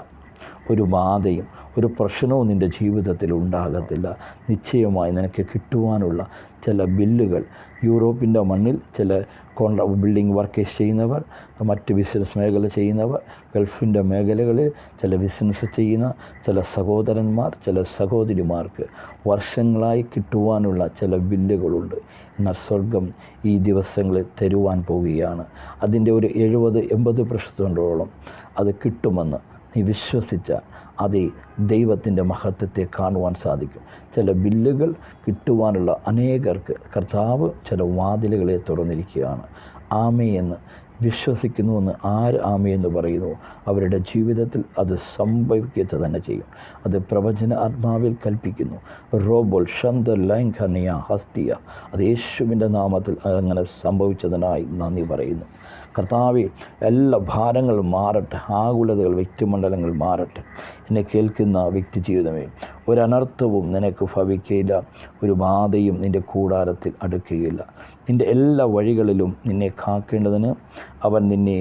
ഒരു ബാധയും ഒരു പ്രശ്നവും നിൻ്റെ ജീവിതത്തിൽ ഉണ്ടാകത്തില്ല. നിശ്ചയമായി നിനക്ക് കിട്ടുവാനുള്ള ചില ബില്ലുകൾ, യൂറോപ്പിൻ്റെ മണ്ണിൽ ചില ബിൽഡിംഗ് വർക്കേഴ്സ് ചെയ്യുന്നവർ, മറ്റ് ബിസിനസ് മേഖല ചെയ്യുന്നവർ, ഗൾഫിൻ്റെ മേഖലകളിൽ ചില ബിസിനസ് ചെയ്യുന്ന ചില സഹോദരന്മാർ, ചില സഹോദരിമാർക്ക് വർഷങ്ങളായി കിട്ടുവാനുള്ള ചില ബില്ലുകളുണ്ട്. എന്നാൽ സ്വർഗം ഈ ദിവസങ്ങളിൽ തരുവാൻ പോവുകയാണ്. അതിൻ്റെ ഒരു 70-80% അത് കിട്ടുമെന്ന് നീ വിശ്വസിച്ചാൽ അതേ ദൈവത്തിൻ്റെ മഹത്വത്തെ കാണുവാൻ സാധിക്കും. ചില ബില്ലുകൾ കിട്ടുവാനുള്ള അനേകർക്ക് കർത്താവ് ചില വാതിലുകളെ തുറന്നിരിക്കുകയാണ്. ആമേയെന്ന് വിശ്വസിക്കുന്നുവെന്ന് ആര് ആമയെന്ന് പറയുന്നു, അവരുടെ ജീവിതത്തിൽ അത് സംഭവിക്കുക തന്നെ ചെയ്യും. അത് പ്രവചന ആത്മാവിൽ കൽപ്പിക്കുന്നു. റോബോൾ ഷന്ത ലൈംഘനിയ ഹസ്തിയ, അത് യേശുവിൻ്റെ നാമത്തിൽ അങ്ങനെ സംഭവിച്ചതിനായി നന്ദി പറയുന്നു. കർത്താവെ, എല്ലാ ഭാരങ്ങളും മാറട്ടെ, ആകുലതകൾ, വ്യക്തിമണ്ഡലങ്ങൾ മാറട്ടെ. എന്നെ കേൾക്കുന്ന വ്യക്തി ജീവിതമേ, ഒരനർത്ഥവും നിനക്ക് ഭവിക്കയില്ല, ഒരു ബാധയും നിൻ്റെ കൂടാരത്തിൽ അടുക്കുകയില്ല. നിൻ്റെ എല്ലാ വഴികളിലും നിന്നെ കാക്കേണ്ടതിന് അവൻ നിന്നെ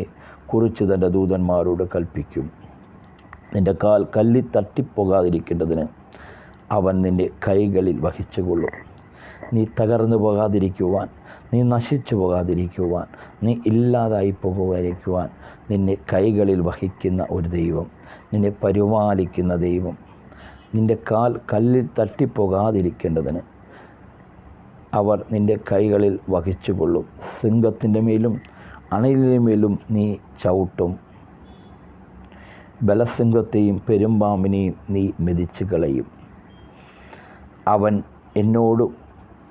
കുറിച്ച് തൻ്റെ ദൂതന്മാരോട് കൽപ്പിക്കും. നിൻ്റെ കാൽ കല്ലിൽ തട്ടിപ്പോകാതിരിക്കേണ്ടതിന് അവൻ നിൻ്റെ കൈകളിൽ വഹിച്ചുകൊള്ളും. നീ തകർന്നു പോകാതിരിക്കുവാൻ, നീ നശിച്ചു പോകാതിരിക്കുവാൻ, നീ ഇല്ലാതായി പോകാതിരിക്കുവാൻ നിന്നെ കൈകളിൽ വഹിക്കുന്ന ഒരു ദൈവം, നിന്നെ പരിപാലിക്കുന്ന ദൈവം. നിൻ്റെ കാൽ കല്ലിൽ തട്ടിപ്പോകാതിരിക്കേണ്ടതിന് അവർ നിൻ്റെ കൈകളിൽ വഹിച്ചുകൊള്ളും. സിംഹത്തിൻ്റെ മേലും അണലിൻ്റെ മേലും നീ ചവിട്ടും, ബലസിംഹത്തെയും പെരുമ്പാമ്പിനെയും നീ മെതിച്ചു കളയും. അവൻ എന്നോട്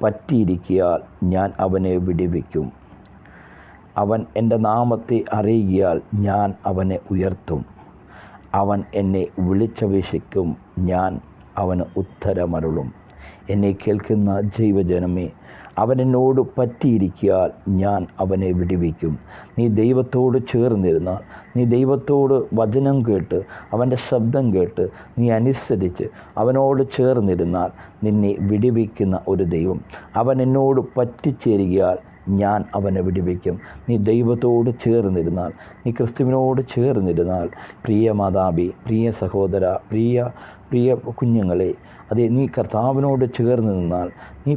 പറ്റിയിരിക്കിയാൽ ഞാൻ അവനെ വിടുവിക്കും. അവൻ എൻ്റെ നാമത്തെ അറിയിയാൽ ഞാൻ അവനെ ഉയർത്തും. അവൻ എന്നെ വിളിച്ചപേക്ഷിക്കും, ഞാൻ അവന് ഉത്തരമരുളും. എന്നെ കേൾക്കുന്ന ജൈവജനമേ, അവൻ എന്നോട് പറ്റിയിരിക്കിയാൽ ഞാൻ അവനെ വിടുവിക്കും. നീ ദൈവത്തോട് ചേർന്നിരുന്നാൽ, നീ ദൈവത്തോട് വചനം കേട്ട്, അവൻ്റെ ശബ്ദം കേട്ട് നീ അനുസരിച്ച് അവനോട് ചേർന്നിരുന്നാൽ നിന്നെ വിടുവിക്കുന്ന ഒരു ദൈവം. അവൻ എന്നോട് പറ്റിച്ചേരുകയാൽ ഞാൻ അവനെ വിടുവിക്കും. നീ ദൈവത്തോട് ചേർന്നിരുന്നാൽ, നീ ക്രിസ്തുവിനോട് ചേർന്നിരുന്നാൽ, പ്രിയ മാതാവേ, പ്രിയ സഹോദര, പ്രിയ കുഞ്ഞുങ്ങളെ, അതേ, നീ കർത്താവിനോട് ചേർന്ന് നിന്നാൽ, നീ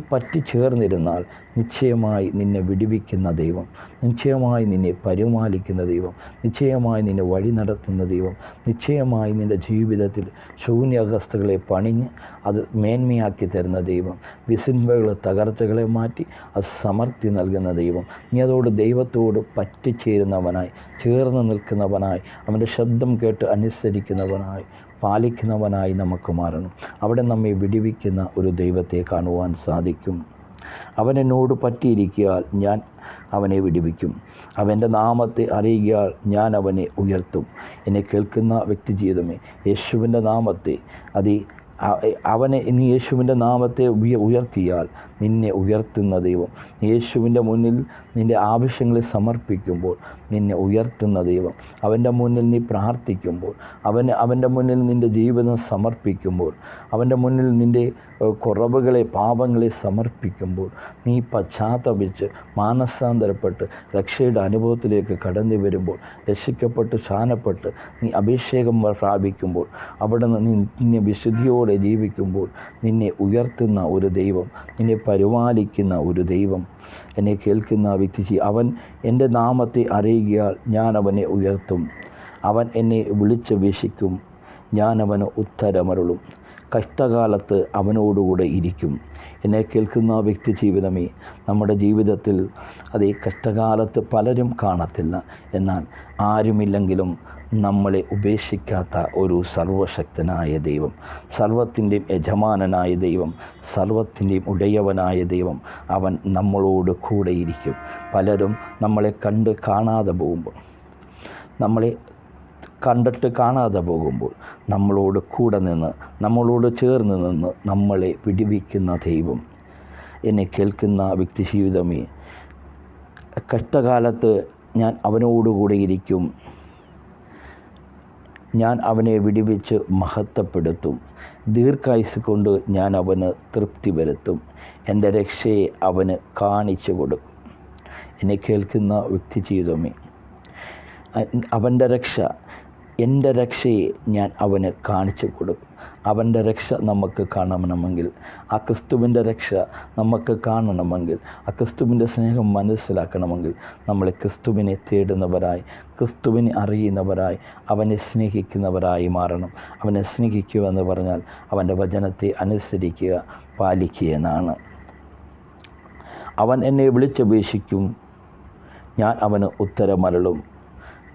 ചേർന്നിരുന്നാൽ നിശ്ചയമായി നിന്നെ വിടുവിക്കുന്ന ദൈവം, നിശ്ചയമായി നിന്നെ പരിപാലിക്കുന്ന ദൈവം, നിശ്ചയമായി നിന്നെ വഴി നടത്തുന്ന ദൈവം, നിശ്ചയമായി നിൻ്റെ ജീവിതത്തിൽ ശൂന്യാവസ്ഥകളെ പണിഞ്ഞ് അത് മേന്മയാക്കി തരുന്ന ദൈവം, വിസിൻബകളെ തകർച്ചകളെ മാറ്റി അത് സമൃദ്ധി നൽകുന്ന ദൈവം. നീ അതോട് ദൈവത്തോട് പറ്റിച്ചേരുന്നവനായി, ചേർന്ന് നിൽക്കുന്നവനായി, അവൻ്റെ ശബ്ദം കേട്ട് അനുസരിക്കുന്നവനായി, പാലിക്കുന്നവനായി നമുക്ക് മാറണം. അവിടെ നമ്മെ വിടുവിക്കുന്ന ഒരു ദൈവത്തെ കാണുവാൻ സാധിക്കും. അവൻ എന്നോട് പറ്റിയിരിക്കിയാൽ ഞാൻ അവനെ വിടുവിക്കും. അവൻ്റെ നാമത്തെ അറിയുകയാൽ ഞാൻ അവനെ ഉയർത്തും. എന്നെ കേൾക്കുന്ന വ്യക്തി ജീവിതമേ, യേശുവിൻ്റെ നാമത്തെ അവനെ നീ യേശുവിൻ്റെ നാമത്തെ ഉയർത്തിയാൽ നിന്നെ ഉയർത്തുന്ന ദൈവം, യേശുവിൻ്റെ മുന്നിൽ നിൻ്റെ ആവശ്യങ്ങളെ സമർപ്പിക്കുമ്പോൾ നിന്നെ ഉയർത്തുന്ന ദൈവം, അവൻ്റെ മുന്നിൽ നീ പ്രാർത്ഥിക്കുമ്പോൾ, അവൻ്റെ മുന്നിൽ നിൻ്റെ ജീവിതം സമർപ്പിക്കുമ്പോൾ, അവൻ്റെ മുന്നിൽ നിൻ്റെ കുറവുകളെ പാപങ്ങളെ സമർപ്പിക്കുമ്പോൾ നീ പശ്ചാത്തപിച്ച് മാനസാന്തരപ്പെട്ട് രക്ഷയുടെ അനുഭവത്തിലേക്ക് കടന്നു വരുമ്പോൾ, രക്ഷിക്കപ്പെട്ട് സ്നാനപ്പെട്ട് നീ അഭിഷേകം പ്രാപിക്കുമ്പോൾ, അവിടെ നിന്ന് നിന്നെ വിശുദ്ധിയോടെ ജീവിക്കുമ്പോൾ നിന്നെ ഉയർത്തുന്ന ഒരു ദൈവം, നിന്നെ പരിപാലിക്കുന്ന ഒരു ദൈവം. എന്നെ കേൾക്കുന്ന വ്യക്തി, അവൻ എൻ്റെ നാമത്തെ അറിയുകയാൽ ഞാൻ അവനെ ഉയർത്തും, അവൻ എന്നെ വിളിച്ചപേക്ഷിക്കും, ഞാൻ അവന് ഉത്തരമരുളും, കഷ്ടകാലത്ത് അവനോടുകൂടെ ഇരിക്കും. എന്നെ കേൾക്കുന്ന വ്യക്തി ജീവിതമേ, നമ്മുടെ ജീവിതത്തിൽ അതേ കഷ്ടകാലത്ത് പലരും കാണത്തില്ല, എന്നാൽ ആരുമില്ലെങ്കിലും നമ്മളെ ഉപേക്ഷിക്കാത്ത ഒരു സർവശക്തനായ ദൈവം, സർവത്തിൻ്റെയും യജമാനനായ ദൈവം, സർവത്തിൻ്റെയും ഉടയവനായ ദൈവം, അവൻ നമ്മളോട് കൂടെയിരിക്കും. പലരും നമ്മളെ കാണാതെ പോകുമ്പോൾ, നമ്മളെ കണ്ടിട്ട് കാണാതെ പോകുമ്പോൾ നമ്മളോട് കൂടെ നിന്ന്, നമ്മളോട് ചേർന്ന് നിന്ന് നമ്മളെ വിടുവിക്കുന്ന ദൈവം. എന്നെ കേൾക്കുന്ന വ്യക്തി ജീവിതമേ, കഷ്ടകാലത്ത് ഞാൻ അവനോടുകൂടെ ഇരിക്കും, ഞാൻ അവനെ വിടുവിച്ച് മഹത്വപ്പെടുത്തും, ദീർഘായുസ് കൊണ്ട് ഞാൻ അവന് തൃപ്തി വരുത്തും, എൻ്റെ രക്ഷയെ അവന് കാണിച്ചു കൊടുക്കും. എന്നെ കേൾക്കുന്ന വ്യക്തി ജീവിതമേ, അവൻ്റെ രക്ഷ, എൻ്റെ രക്ഷയെ ഞാൻ അവന് കാണിച്ചു കൊടുക്കും. അവൻ്റെ രക്ഷ നമുക്ക് കാണണമെങ്കിൽ, ആ ക്രിസ്തുവിൻ്റെ രക്ഷ നമുക്ക് കാണണമെങ്കിൽ, ആ ക്രിസ്തുവിൻ്റെ സ്നേഹം മനസ്സിലാക്കണമെങ്കിൽ നമ്മൾ ക്രിസ്തുവിനെ തേടുന്നവരായി, ക്രിസ്തുവിനെ അറിയുന്നവരായി, അവനെ സ്നേഹിക്കുന്നവരായി മാറണം. അവനെ സ്നേഹിക്കുക എന്ന് പറഞ്ഞാൽ അവൻ്റെ വചനത്തെ അനുസരിക്കുക, പാലിക്കുക എന്നാണ്. അവൻ എന്നെ വിളിച്ചപേക്ഷിക്കും, ഞാൻ അവന് ഉത്തരമരുളും.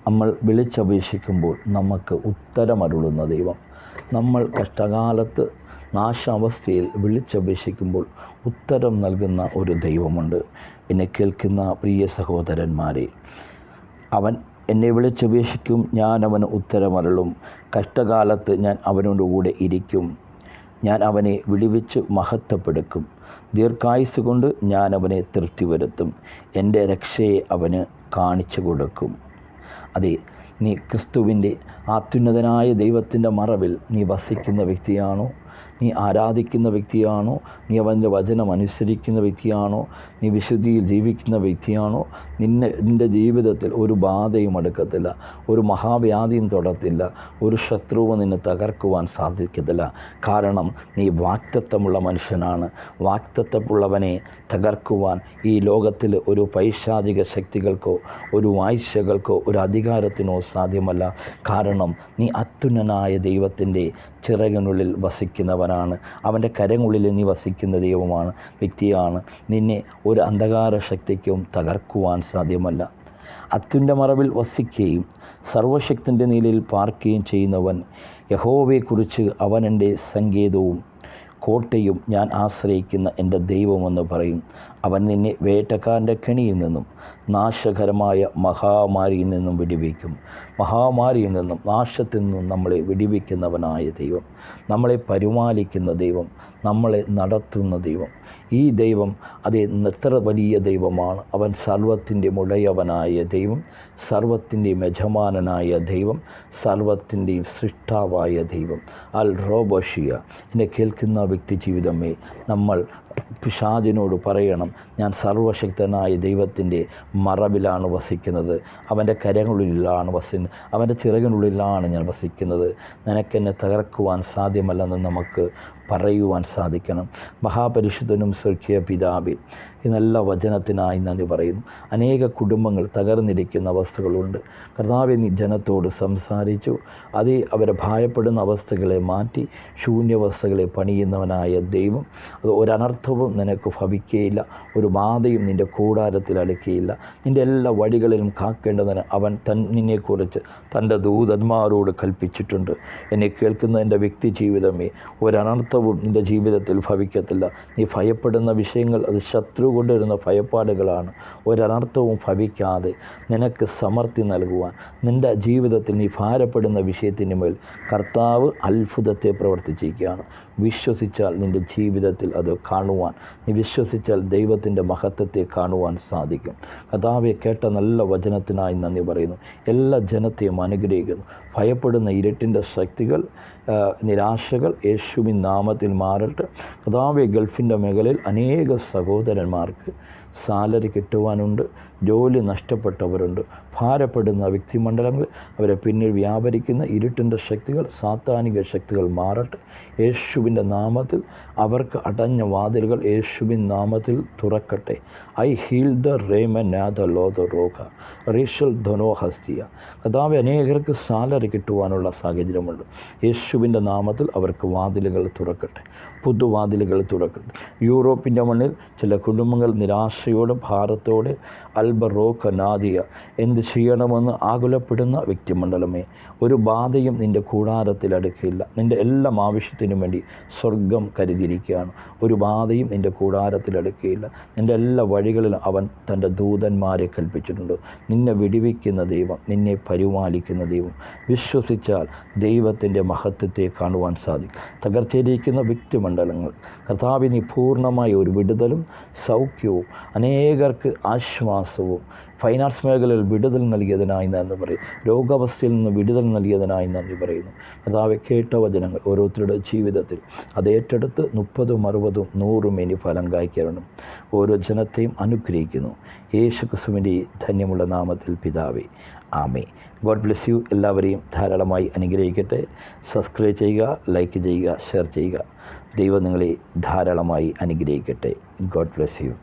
നമ്മൾ വിളിച്ചപേക്ഷിക്കുമ്പോൾ നമുക്ക് ഉത്തരമരുളുന്ന ദൈവം, നമ്മൾ കഷ്ടകാലത്ത് നാശാവസ്ഥയിൽ വിളിച്ചപേക്ഷിക്കുമ്പോൾ ഉത്തരം നൽകുന്ന ഒരു ദൈവമുണ്ട്. എന്നെ കേൾക്കുന്ന പ്രിയ സഹോദരന്മാരെ, അവൻ എന്നെ വിളിച്ചപേക്ഷിക്കും, ഞാൻ അവന് ഉത്തരമരുളും, കഷ്ടകാലത്ത് ഞാൻ അവനോടുകൂടെ ഇരിക്കും, ഞാൻ അവനെ വിടുവിച്ച് മഹത്വപ്പെടുക്കും, ദീർഘായുസ് കൊണ്ട് ഞാൻ അവനെ തൃപ്തി വരുത്തും, എൻ്റെ രക്ഷയെ അവന് കാണിച്ചു കൊടുക്കും. അതെ, നീ ക്രിസ്തുവിൻ്റെ അത്യുന്നതനായ ദൈവത്തിൻ്റെ മറവിൽ നീ വസിക്കുന്ന വ്യക്തിയാണോ? നീ ആരാധിക്കുന്ന വ്യക്തിയാണോ? നീ അവൻ്റെ വചനം അനുസരിക്കുന്ന വ്യക്തിയാണോ? നീ വിശുദ്ധിയിൽ ജീവിക്കുന്ന വ്യക്തിയാണോ? നിൻ്റെ ജീവിതത്തിൽ ഒരു ബാധയും അടുക്കത്തില്ല, ഒരു മഹാവ്യാധിയും തൊടത്തില്ല, ഒരു ശത്രുവും നിന്നെ തകർക്കുവാൻ സാധിക്കത്തില്ല. കാരണം നീ വാക്തത്വമുള്ള മനുഷ്യനാണ്. വാക്തത്വമുള്ളവനെ തകർക്കുവാൻ ഈ ലോകത്തിൽ ഒരു പൈശാചിക ശക്തികൾക്കോ ഒരു വാഴ്ചകൾക്കോ ഒരു അധികാരത്തിനോ സാധ്യമല്ല. കാരണം നീ അത്യുന്നതനായ ദൈവത്തിൻ്റെ ചിറകിനുള്ളിൽ വസിക്കുന്നവനാണ്. അവൻ്റെ കരങ്ങളിൽ നീ വസിക്കുന്ന ദൈവമാണ്, വ്യക്തിയാണ്. നിന്നെ ഒരു അന്ധകാര ശക്തിക്കും തകർക്കുവാൻ സാധ്യമല്ല. അത്യുൻ്റെ മറവിൽ വസിക്കുകയും സർവശക്തൻ്റെ നിലയിൽ പാർക്കുകയും ചെയ്യുന്നവൻ യഹോവയെക്കുറിച്ച് അവൻ എൻ്റെ സങ്കേതവും കോട്ടയും ഞാൻ ആശ്രയിക്കുന്ന എൻ്റെ ദൈവമെന്ന് പറയും. അവൻ നിന്നെ വേട്ടക്കാരൻ്റെ കെണിയിൽ നിന്നും നാശകരമായ മഹാമാരിയിൽ നിന്നും വിടുവിക്കും. മഹാമാരിയിൽ നിന്നും നാശത്തിൽ നിന്നും നമ്മളെ വിടുവിക്കുന്നവനായ ദൈവം, നമ്മളെ പരിപാലിക്കുന്ന ദൈവം, നമ്മളെ നടത്തുന്ന ദൈവം. ഈ ദൈവം അത് എത്ര വലിയ ദൈവമാണ്. അവൻ സർവത്തിൻ്റെ ഉടയവനായ ദൈവം, സർവത്തിൻ്റെയും യജമാനനായ ദൈവം, സർവത്തിൻ്റെയും സൃഷ്ടാവായ ദൈവം. അൽ റോബോഷിയ. എന്നെ കേൾക്കുന്ന വ്യക്തി ജീവിതമേ, നമ്മൾ പിശാചിനോട് പറയണം, ഞാൻ സർവശക്തനായ ദൈവത്തിൻ്റെ മറവിലാണ് വസിക്കുന്നത്, അവൻ്റെ കരങ്ങളിലാണ് അവൻ്റെ ചിറകിനുള്ളിലാണ് ഞാൻ വസിക്കുന്നത്. നിനക്കെന്നെ തകർക്കുവാൻ സാധ്യമല്ലെന്ന് നമുക്ക് പറയുവാൻ സാധിക്കണം. മഹാപരിശുദ്ധനും സ്വർഗീയ പിതാവേ, ഈ നല്ല വചനത്തിനായി നന്ദി പറയുന്നു. അനേക കുടുംബങ്ങൾ തകർന്നിരിക്കുന്ന അവസ്ഥകളുണ്ട്. കർത്താവേ, നീ ജനത്തോട് സംസാരിച്ചു. അതേ, അവരെ ഭയപ്പെടുന്ന അവസ്ഥകളെ മാറ്റി ശൂന്യാവസ്ഥകളെ പണിയുന്നവനായ ദൈവം, അത് ഒരനർത്ഥവും നിനക്ക് ഭവിക്കുകയില്ല, ഒരു ബാധയും നിൻ്റെ കൂടാരത്തിൽ അടുക്കുകയില്ല. നിൻ്റെ എല്ലാ വഴികളിലും കാക്കേണ്ടതിന് അവൻ നിന്നെക്കുറിച്ച് തൻ്റെ ദൂതന്മാരോട് കൽപ്പിച്ചിട്ടുണ്ട്. എന്നെ കേൾക്കുന്ന എൻ്റെ വ്യക്തി ജീവിതമേ, ഒരനർത്ഥം ഒരനർത്ഥവും നിൻ്റെ ജീവിതത്തിൽ ഭവിക്കത്തില്ല. നീ ഭയപ്പെടുന്ന വിഷയങ്ങൾ അത് ശത്രു കൊണ്ടുവരുന്ന ഭയപ്പാടുകളാണ്. ഒരനർത്ഥവും ഭവിക്കാതെ നിനക്ക് സമൃദ്ധി നൽകുവാൻ, നിൻ്റെ ജീവിതത്തിൽ നീ ഭാരപ്പെടുന്ന വിഷയത്തിന് മേൽ കർത്താവ് അത്ഭുതത്തെ പ്രവർത്തിച്ചിരിക്കുകയാണ്. വിശ്വസിച്ചാൽ നിൻ്റെ ജീവിതത്തിൽ അത് കാണുവാൻ, നീ വിശ്വസിച്ചാൽ ദൈവത്തിൻ്റെ മഹത്വത്തെ കാണുവാൻ സാധിക്കും. കർത്താവെ, കേട്ട നല്ല വചനത്തിനായി നന്ദി പറയുന്നു. എല്ലാ ജനത്തെയും അനുഗ്രഹിക്കുന്നു. ഭയപ്പെടുന്ന ഇരുട്ടിൻ്റെ ശക്തികൾ, നിരാശകൾ യേശുവിൻ നാമത്തിൽ മാറട്ടെ. കർത്താവെ, ഗൾഫിൻ്റെ മേഖലയിൽ അനേക സഹോദരന്മാർക്ക് സാലറി കിട്ടുവാനുണ്ട്, ജോലി നഷ്ടപ്പെട്ടവരുണ്ട്. ഭാരപ്പെടുന്ന വ്യക്തിമണ്ഡലങ്ങൾ, അവരെ പിന്നിൽ വ്യാപരിക്കുന്ന ഇരുട്ടിൻ്റെ ശക്തികൾ, സാത്താനിക ശക്തികൾ മാറട്ടെ. യേശുവിൻ്റെ നാമത്തിൽ അവർക്ക് അടഞ്ഞ വാതിലുകൾ യേശുവിൻ നാമത്തിൽ തുറക്കട്ടെ. ഐ ഹീൽ ദ റേമനാഥ ലോത റോഗ റീഷൽ ധനോഹസ്തിയ. കർത്താവെ, അനേകർക്ക് സാലറി കിട്ടുവാനുള്ള സാഹചര്യമുണ്ട്. യേശുവിൻ്റെ നാമത്തിൽ അവർക്ക് വാതിലുകൾ തുറക്കട്ടെ, പുതുവാതിലുകൾ തുറക്കട്ടെ. യൂറോപ്പിൻ്റെ മണ്ണിൽ ചില കുടുംബങ്ങൾ നിരാശയോടെ ഭാരത്തോടെ അൽബറോക്ക നാദിയ എന്ത് ചെയ്യണമെന്ന് ആകുലപ്പെടുന്ന വ്യക്തിമണ്ഡലമേ, ഒരു ബാധയും നിൻ്റെ കൂടാരത്തിൽ അടുക്കില്ല. നിൻ്റെ എല്ലാം ആവശ്യത്തിനും വേണ്ടി സ്വർഗം കരുതിയിരിക്കുകയാണ്. ഒരു ബാധയും നിൻ്റെ കൂടാരത്തിൽ അടുക്കുകയില്ല. നിൻ്റെ എല്ലാ വഴികളിലും അവൻ തൻ്റെ ദൂതന്മാരെ കൽപ്പിച്ചിട്ടുണ്ട്. നിന്നെ വിടിവിക്കുന്ന ദൈവം, നിന്നെ പരിപാലിക്കുന്ന ദൈവം. വിശ്വസിച്ചാൽ ദൈവത്തിൻ്റെ മഹത്വത്തെ കാണുവാൻ സാധിക്കും. തകർച്ചയിരിക്കുന്ന വ്യക്തിമണ്ഡലങ്ങൾ കർത്താവിന് പൂർണ്ണമായ ഒരു വിടുതലും സൗഖ്യവും, അനേകർക്ക് ആശ്വാസവും, ഫൈനാൻസ് മേഖലയിൽ വിടുതൽ നൽകിയതിനായി നന്ദി പറയും. രോഗാവസ്ഥയിൽ നിന്ന് വിടുതൽ നൽകിയതിനായി നന്ദി പറയുന്നു. കർത്താവെ, കേട്ട വചനങ്ങൾ ഓരോരുത്തരുടെ ജീവിതത്തിൽ അത് ഏറ്റെടുത്ത് 30, 60, 100 ഇനി ഫലം കായ്ക്കണം. ഓരോ ജനത്തെയും അനുഗ്രഹിക്കുന്നു. യേശു ക്രിസ്തുവിൻ്റെ ധന്യമുള്ള നാമത്തിൽ പിതാവേ, ആമേൻ. God bless you. എല്ലാവരെയും ധാരാളമായി അനുഗ്രഹിക്കട്ടെ. സബ്സ്ക്രൈബ് ചെയ്യുക, ലൈക്ക് ചെയ്യുക, ഷെയർ ചെയ്യുക. ദൈവം നിങ്ങളെ ധാരാളമായി അനുഗ്രഹിക്കട്ടെ. God bless you.